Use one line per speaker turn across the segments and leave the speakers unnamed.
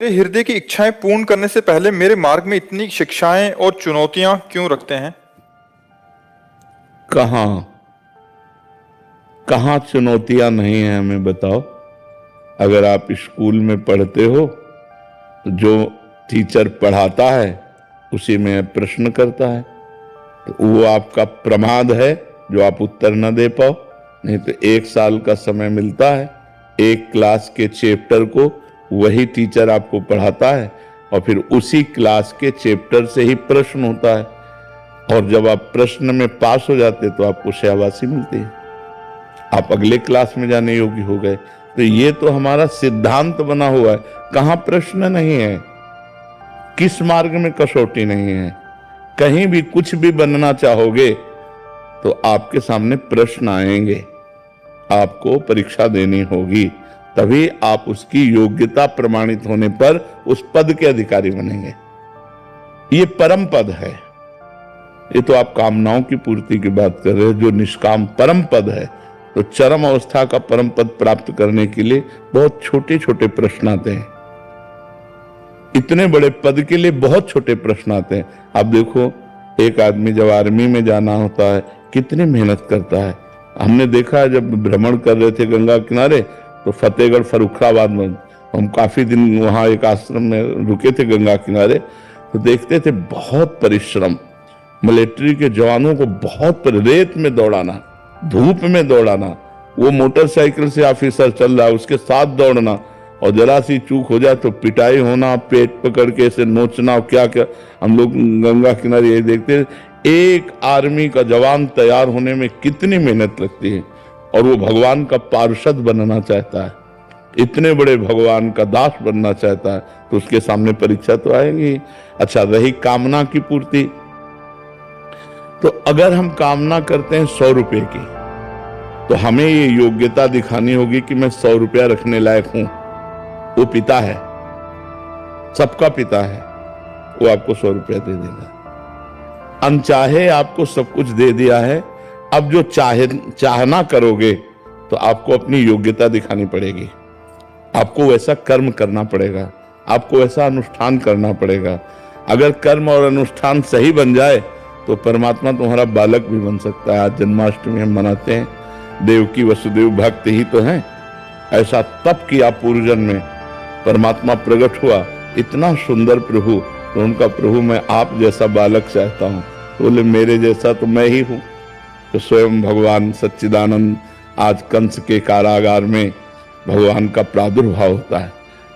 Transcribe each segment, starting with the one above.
मेरे हृदय की इच्छाएं पूर्ण करने से पहले मेरे मार्ग में इतनी शिक्षाएं और चुनौतियां क्यों रखते हैं?
कहाँ कहाँ चुनौतियां नहीं है, हमें बताओ। अगर आप स्कूल में पढ़ते हो तो जो टीचर पढ़ाता है उसी में प्रश्न करता है, तो वो आपका प्रमाद है जो आप उत्तर न दे पाओ। नहीं तो 1 साल का समय मिलता है, एक क्लास के चैप्टर को वही टीचर आपको पढ़ाता है और फिर उसी क्लास के चैप्टर से ही प्रश्न होता है, और जब आप प्रश्न में पास हो जाते तो आपको शाबाशी मिलती है, आप अगले क्लास में जाने योग्य हो गए। तो ये तो हमारा सिद्धांत बना हुआ है, कहां प्रश्न नहीं है, किस मार्ग में कसौटी नहीं है। कहीं भी कुछ भी बनना चाहोगे तो आपके सामने प्रश्न आएंगे, आपको परीक्षा देनी होगी, तभी आप उसकी योग्यता प्रमाणित होने पर उस पद के अधिकारी बनेंगे। ये परम पद है। ये तो आप कामनाओं की पूर्ति की बात कर रहे हो, जो निष्काम परम पद है। तो चरम अवस्था का परम पद प्राप्त करने के लिए बहुत छोटे छोटे प्रश्न आते हैं, इतने बड़े पद के लिए बहुत छोटे प्रश्न आते हैं। आप देखो, एक आदमी जब आर्मी में जाना होता है कितनी मेहनत करता है। हमने देखा है, जब भ्रमण कर रहे थे गंगा किनारे तो फतेहगढ़ फर्रुखाबाद में हम काफी दिन वहां एक आश्रम में रुके थे गंगा किनारे, तो देखते थे बहुत परिश्रम। मिलिट्री के जवानों को बहुत रेत में दौड़ाना, धूप में दौड़ाना, वो मोटरसाइकिल से ऑफिसर चल रहा है उसके साथ दौड़ना, और जरा सी चूक हो जाए तो पिटाई होना, पेट पकड़ के ऐसे नोचना, क्या क्या। हम लोग गंगा किनारे ये देखते हैं, एक आर्मी का जवान तैयार होने में कितनी मेहनत लगती है, और वो भगवान का पार्षद बनना चाहता है, इतने बड़े भगवान का दास बनना चाहता है, तो उसके सामने परीक्षा तो आएगी। अच्छा, रही कामना की पूर्ति, तो अगर हम कामना करते हैं 100 रुपए की, तो हमें ये योग्यता दिखानी होगी कि मैं 100 रुपया रखने लायक हूं। वो पिता है, सबका पिता है, वो आपको 100 रुपया दे देगा। अनचाहे आपको सब कुछ दे दिया है, अब जो चाहना करोगे तो आपको अपनी योग्यता दिखानी पड़ेगी, आपको वैसा कर्म करना पड़ेगा, आपको वैसा अनुष्ठान करना पड़ेगा। अगर कर्म और अनुष्ठान सही बन जाए तो परमात्मा तुम्हारा बालक भी बन सकता है। आज जन्माष्टमी हम मनाते हैं, देवकी वसुदेव भक्त ही तो हैं। ऐसा तप किया पूर्वजन्म में, परमात्मा प्रकट हुआ, इतना सुंदर प्रभु, तो उनका प्रभु मैं आप जैसा बालक चाहता हूं। तो बोले मेरे जैसा तो मैं ही हूं। तो स्वयं भगवान सच्चिदानंद आज कंस के कारागार में भगवान का प्रादुर्भाव होता है।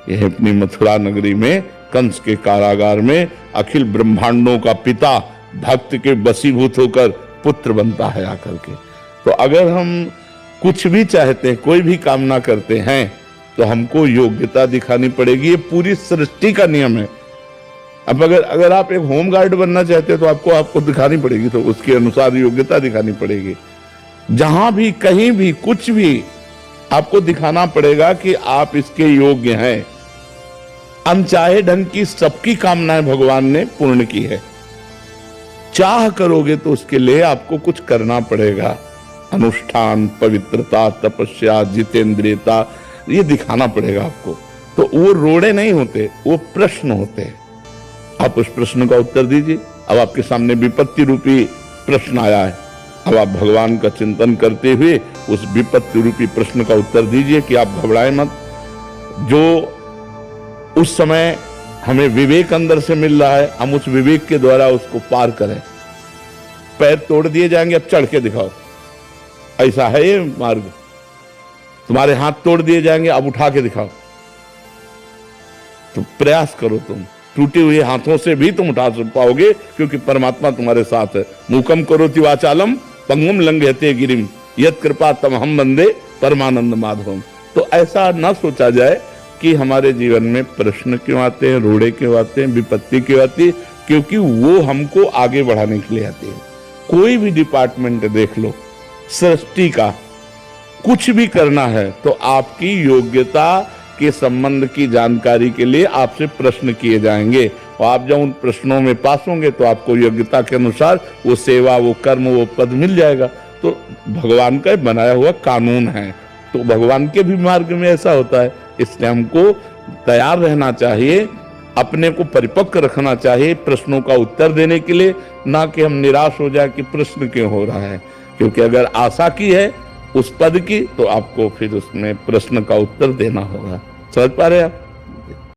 यह अपनी मथुरा नगरी में कंस के कारागार में अखिल ब्रह्मांडों का पिता भक्त के वशीभूत होकर पुत्र बनता है आकर के। तो अगर हम कुछ भी चाहते हैं, कोई भी कामना करते हैं, तो हमको योग्यता दिखानी पड़ेगी। ये पूरी सृष्टि का नियम है। अब अगर आप एक होमगार्ड बनना चाहते हैं तो आपको दिखानी पड़ेगी, तो उसके अनुसार योग्यता दिखानी पड़ेगी। जहां भी कहीं भी कुछ भी आपको दिखाना पड़ेगा कि आप इसके योग्य हैं। अनचाहे ढंग की सबकी कामनाएं भगवान ने पूर्ण की है। चाह करोगे तो उसके लिए आपको कुछ करना पड़ेगा, अनुष्ठान, पवित्रता, तपस्या, जितेंद्रियता, ये दिखाना पड़ेगा आपको। तो वो रोड़े नहीं होते, वो प्रश्न होते हैं। आप उस प्रश्न का उत्तर दीजिए। अब आपके सामने विपत्ति रूपी प्रश्न आया है, अब आप भगवान का चिंतन करते हुए उस विपत्ति रूपी प्रश्न का उत्तर दीजिए कि आप घबराएं मत। जो उस समय हमें विवेक अंदर से मिल रहा है, हम उस विवेक के द्वारा उसको पार करें। पैर तोड़ दिए जाएंगे, अब चढ़ के दिखाओ, ऐसा है ये मार्ग। तुम्हारे हाथ तोड़ दिए जाएंगे, अब उठा के दिखाओ। तो प्रयास करो, तुम टूटे हुए हाथों से भी तुम उठा पाओगे, क्योंकि परमात्मा तुम्हारे साथ है। मूकम करोति वाचालम पंगुम लंघयते गिरिम यत् कृपा तमहम वंदे परमानंद माधवम। तो ऐसा ना सोचा जाए कि हमारे जीवन में प्रश्न क्यों आते हैं, रोड़े क्यों आते हैं, विपत्ति क्यों आती है, क्योंकि वो हमको आगे बढ़ाने के लिए आती है। कोई भी डिपार्टमेंट देख लो, सृष्टि का कुछ भी करना है तो आपकी योग्यता के संबंध की जानकारी के लिए आपसे प्रश्न किए जाएंगे, और आप जब उन प्रश्नों में पास होंगे तो आपको योग्यता के अनुसार वो सेवा, वो कर्म, वो पद मिल जाएगा। तो भगवान का बनाया हुआ कानून है। तो भगवान के भी मार्ग में ऐसा होता है, इसलिए हमको तैयार रहना चाहिए, अपने को परिपक्व रखना चाहिए प्रश्नों का उत्तर देने के लिए, ना कि हम निराश हो जाए कि प्रश्न क्यों हो रहा है। क्योंकि अगर आशा की है उस पद की, तो आपको फिर उसमें प्रश्न का उत्तर देना होगा। समझ पा रहे आप?